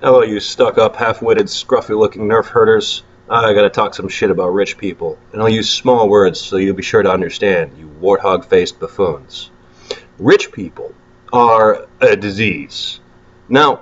Hello, you stuck-up, half-witted, scruffy-looking nerf herders. I gotta talk some shit about rich people, and I'll use small words so you'll be sure to understand, you warthog-faced buffoons. Rich people are a disease. Now,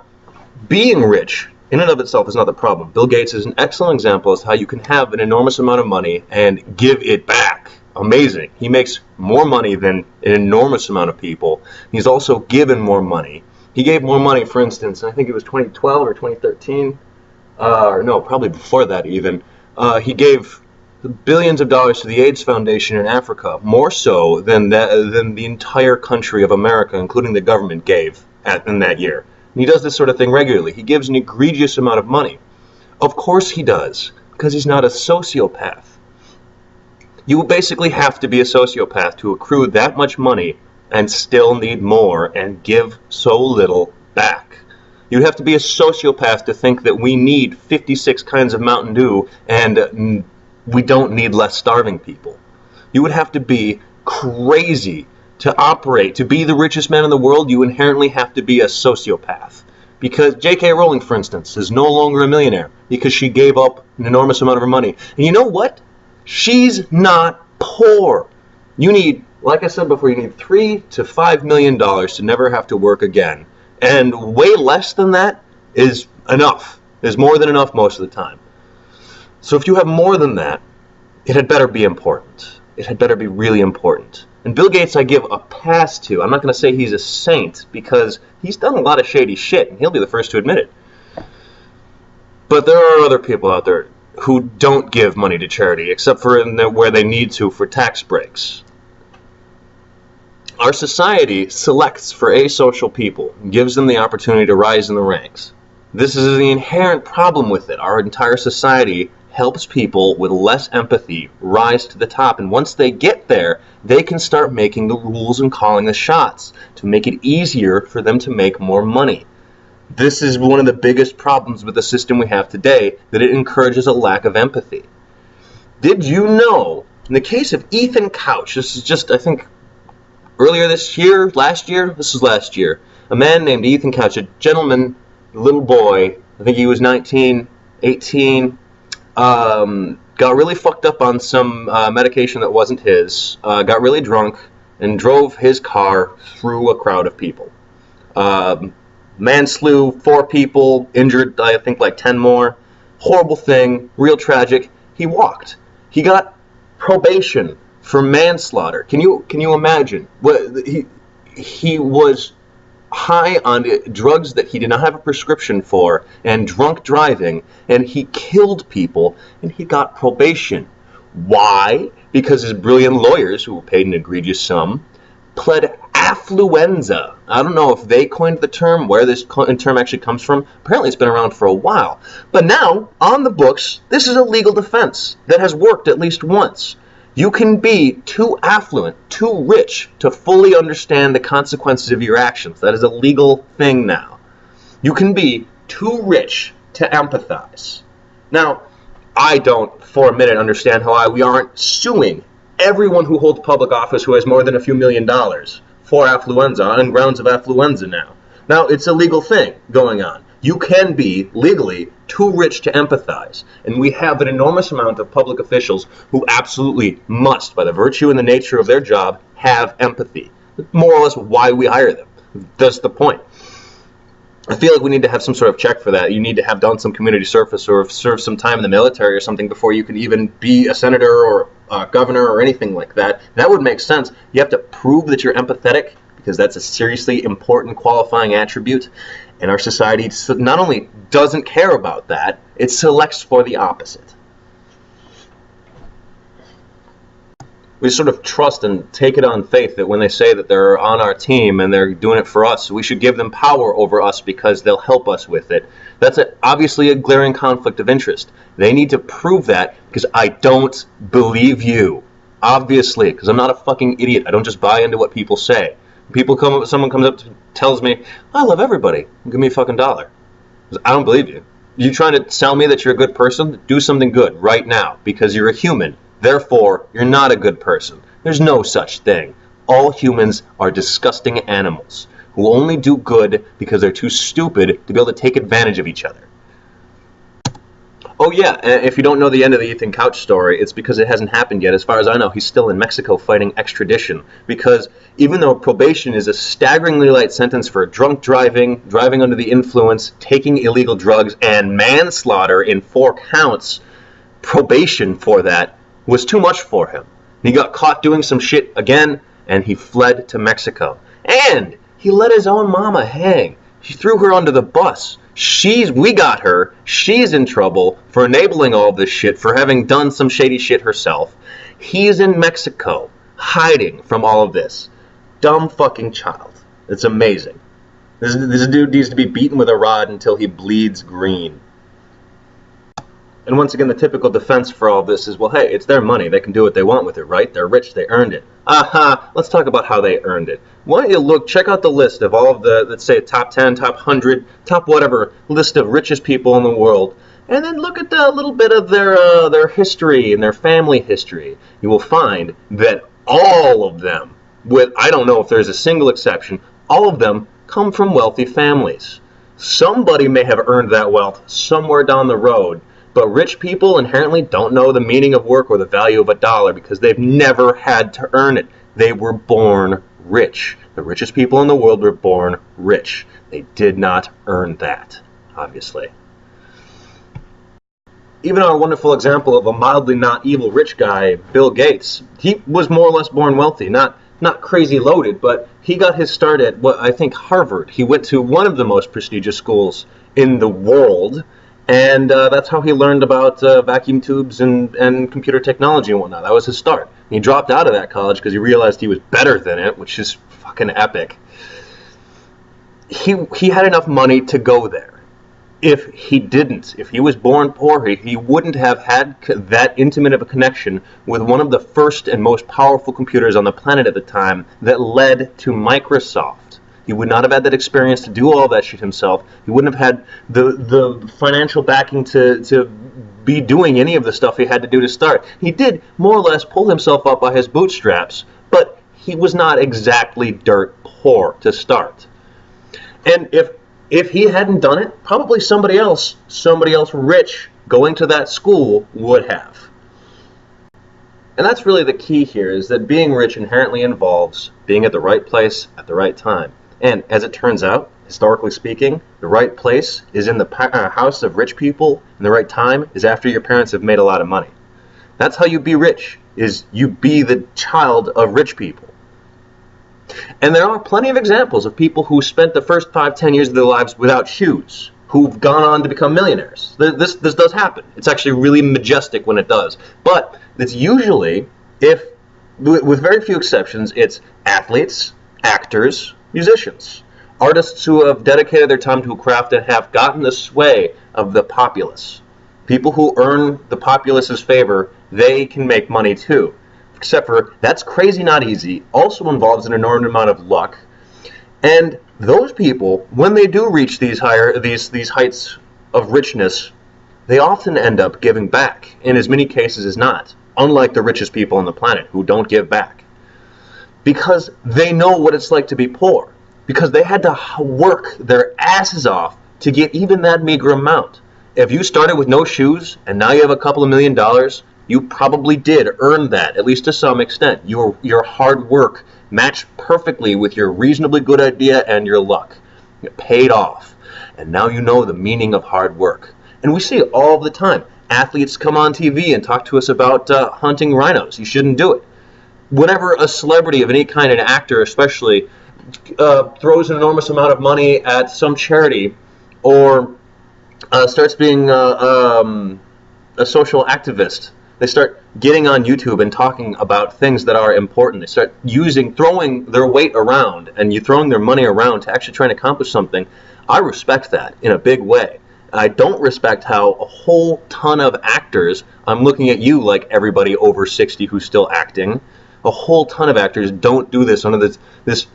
being rich in and of itself is not the problem. Bill Gates is an excellent example as to how you can have an enormous amount of money and give it back. Amazing. He makes more money than an enormous amount of people. He's also given more money. He gave more money, for instance, I think it was 2012 or 2013, or no, probably before that even. He gave billions of dollars to the AIDS Foundation in Africa, more so than the entire country of America, including the government, gave in that year. And he does this sort of thing regularly. He gives an egregious amount of money. Of course he does, because he's not a sociopath. You basically have to be a sociopath to accrue that much money and still need more and give so little back. You'd have to be a sociopath to think that we need 56 kinds of Mountain Dew and we don't need less starving people. You would have to be crazy to operate. To be the richest man in the world, you inherently have to be a sociopath. Because J.K. Rowling, for instance, is no longer a millionaire because she gave up an enormous amount of her money. And you know what? She's not poor. You need, like I said before, you need $3 to $5 million to never have to work again. And way less than that is enough. Is more than enough most of the time. So if you have more than that, it had better be important. It had better be really important. And Bill Gates I give a pass to. I'm not going to say he's a saint because he's done a lot of shady shit, and he'll be the first to admit it. But there are other people out there who don't give money to charity, except for where they need to for tax breaks. Our society selects for asocial people, gives them the opportunity to rise in the ranks. This is the inherent problem with it. Our entire society helps people with less empathy rise to the top, and once they get there, they can start making the rules and calling the shots to make it easier for them to make more money. This is one of the biggest problems with the system we have today, that it encourages a lack of empathy. Did you know, in the case of Ethan Couch, this is just, I think, earlier this year, last year? This was last year. A man named Ethan Couch, a gentleman, a little boy, I think he was 19, 18, got really fucked up on some medication that wasn't his, got really drunk, and drove his car through a crowd of people. Man slew 4 people, injured, I think, like 10 more. Horrible thing, real tragic. He walked. He got probation for manslaughter. Can you imagine? He was high on drugs that he did not have a prescription for, and drunk driving, and he killed people, and he got probation. Why? Because his brilliant lawyers, who were paid an egregious sum, pled affluenza. I don't know if they coined the term, where this term actually comes from. Apparently it's been around for a while. But now, on the books, this is a legal defense that has worked at least once. You can be too affluent, too rich, to fully understand the consequences of your actions. That is a legal thing now. You can be too rich to empathize. Now, I don't, for a minute, understand how we aren't suing everyone who holds public office who has more than a few $1 million for affluenza on grounds of affluenza now. Now, it's a legal thing going on. You can be legally too rich to empathize. And we have an enormous amount of public officials who absolutely must, by the virtue and the nature of their job, have empathy. More or less why we hire them. That's the point. I feel like we need to have some sort of check for that. You need to have done some community service or have served some time in the military or something before you can even be a senator or a governor or anything like that. That would make sense. You have to prove that you're empathetic, because that's a seriously important qualifying attribute. And our society not only doesn't care about that, it selects for the opposite. We sort of trust and take it on faith that when they say that they're on our team and they're doing it for us, we should give them power over us because they'll help us with it. That's obviously a glaring conflict of interest. They need to prove that, because I don't believe you. Obviously, because I'm not a fucking idiot. I don't just buy into what people say. Someone comes up and tells me, I love everybody. Give me a fucking dollar. I don't believe you. You trying to tell me that you're a good person? Do something good right now, because you're a human. Therefore, you're not a good person. There's no such thing. All humans are disgusting animals who only do good because they're too stupid to be able to take advantage of each other. Oh yeah, and if you don't know the end of the Ethan Couch story, it's because it hasn't happened yet. As far as I know, he's still in Mexico fighting extradition, because even though probation is a staggeringly light sentence for drunk driving, driving under the influence, taking illegal drugs, and manslaughter in 4 counts, probation for that was too much for him. He got caught doing some shit again, and he fled to Mexico. And he let his own mama hang. He threw her under the bus. We got her. She's in trouble for enabling all this shit, for having done some shady shit herself. He's in Mexico, hiding from all of this. Dumb fucking child. It's amazing. This dude needs to be beaten with a rod until he bleeds green. And once again, the typical defense for all this is, well, hey, it's their money. They can do what they want with it, right? They're rich. They earned it. Aha! Let's talk about how they earned it. Why don't you check out the list of all of the, let's say, top 10, top 100, top whatever list of richest people in the world, and then look at a little bit of their history and their family history. You will find that all of them, I don't know if there's a single exception, all of them come from wealthy families. Somebody may have earned that wealth somewhere down the road, but rich people inherently don't know the meaning of work or the value of a dollar because they've never had to earn it. They were born rich. The richest people in the world were born rich. They did not earn that, obviously. Even our wonderful example of a mildly not evil rich guy, Bill Gates, he was more or less born wealthy, not crazy loaded, but he got his start at, I think, Harvard. He went to one of the most prestigious schools in the world, and that's how he learned about vacuum tubes and computer technology and whatnot. That was his start. He dropped out of that college because he realized he was better than it, which is fucking epic. He had enough money to go there. If he was born poor, he wouldn't have had that intimate of a connection with one of the first and most powerful computers on the planet at the time that led to Microsoft. He would not have had that experience to do all that shit himself. He wouldn't have had the financial backing to be doing any of the stuff he had to do to start. He did more or less pull himself up by his bootstraps, but he was not exactly dirt poor to start. And if he hadn't done it, probably somebody else rich going to that school would have. And that's really the key here, is that being rich inherently involves being at the right place at the right time. And as it turns out, historically speaking, the right place is in the house of rich people, and the right time is after your parents have made a lot of money. That's how you be rich, is you be the child of rich people. And there are plenty of examples of people who spent the first 5-10 years of their lives without shoes, who've gone on to become millionaires. This does happen. It's actually really majestic when it does. But it's usually, with very few exceptions, it's athletes, actors, musicians, artists who have dedicated their time to a craft and have gotten the sway of the populace. People who earn the populace's favor, they can make money too. Except for, that's crazy not easy, also involves an enormous amount of luck. And those people, when they do reach these heights of richness, they often end up giving back, in as many cases as not, unlike the richest people on the planet who don't give back. Because they know what it's like to be poor. Because they had to work their asses off to get even that meager amount. If you started with no shoes and now you have a couple of $1 million, you probably did earn that, at least to some extent. Your hard work matched perfectly with your reasonably good idea and your luck. It paid off. And now you know the meaning of hard work. And we see it all the time. Athletes come on TV and talk to us about hunting rhinos. You shouldn't do it. Whenever a celebrity of any kind, an actor especially, throws an enormous amount of money at some charity or starts being a social activist, they start getting on YouTube and talking about things that are important. They start throwing their weight around and throwing their money around to actually try and accomplish something. I respect that in a big way. I don't respect how a whole ton of actors, I'm looking at you like everybody over 60 who's still acting, a whole ton of actors don't do this under this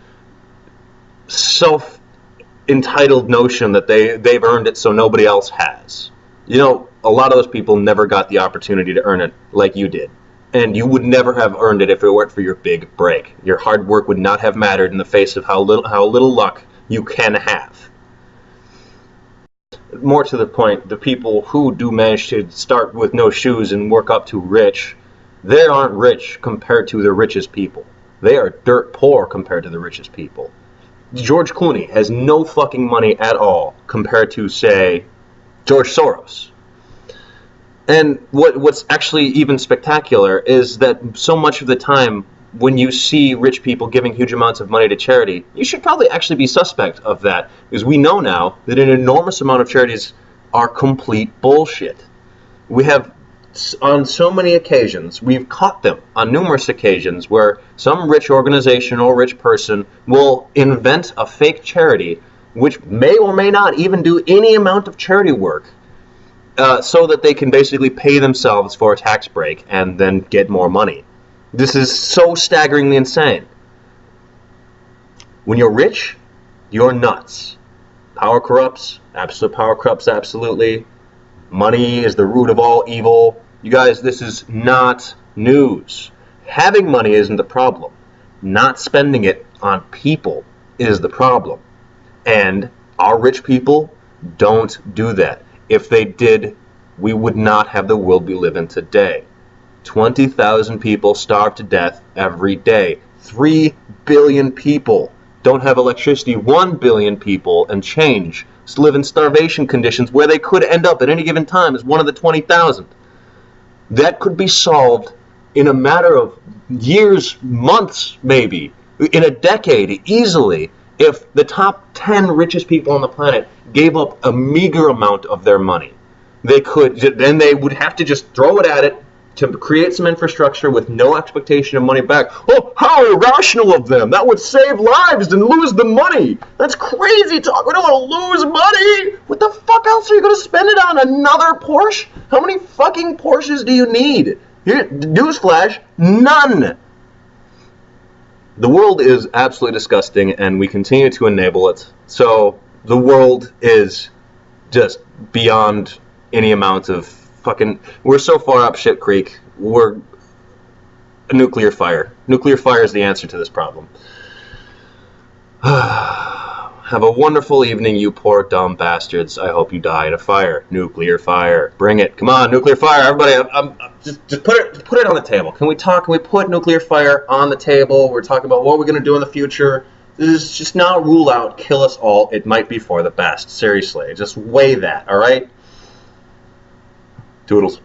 self-entitled notion that they've earned it so nobody else has. You know, a lot of those people never got the opportunity to earn it like you did. And you would never have earned it if it weren't for your big break. Your hard work would not have mattered in the face of how little luck you can have. More to the point, the people who do manage to start with no shoes and work up to rich, they aren't rich compared to the richest people. They are dirt poor compared to the richest people. George Clooney has no fucking money at all compared to, say, George Soros. And what's actually even spectacular is that so much of the time when you see rich people giving huge amounts of money to charity, you should probably actually be suspect of that, because we know now that an enormous amount of charities are complete bullshit. We have, on so many occasions, we've caught them on numerous occasions where some rich organization or rich person will invent a fake charity which may or may not even do any amount of charity work, so that they can basically pay themselves for a tax break and then get more money. This is so staggeringly insane. When you're rich, you're nuts. Power corrupts. Absolute power corrupts, absolutely. Money is the root of all evil. You guys, this is not news. Having money isn't the problem. Not spending it on people is the problem. And our rich people don't do that. If they did, we would not have the world we live in today. 20,000 people starve to death every day. 3 billion people don't have electricity. 1 billion people and change live in starvation conditions where they could end up at any given time as one of the 20,000. That could be solved in a matter of years, months maybe, in a decade easily, if the top 10 richest people on the planet gave up a meager amount of their money. Then they would have to just throw it at it to create some infrastructure with no expectation of money back. Oh, how irrational of them! That would save lives and lose the money! That's crazy talk! We don't want to lose money! What the fuck else are you going to spend it on? Another Porsche? How many fucking Porsches do you need? Here, newsflash, none! The world is absolutely disgusting, and we continue to enable it. So, the world is just beyond any amount of fucking... We're so far up shit creek. We're a nuclear fire. Nuclear fire is the answer to this problem. Have a wonderful evening, you poor dumb bastards. I hope you die in a fire. Nuclear fire. Bring it. Come on, nuclear fire. Everybody, just put it on the table. Can we talk? Can we put nuclear fire on the table? We're talking about what we're going to do in the future. This is just not rule out, kill us all. It might be for the best. Seriously. Just weigh that, all right? Toodles.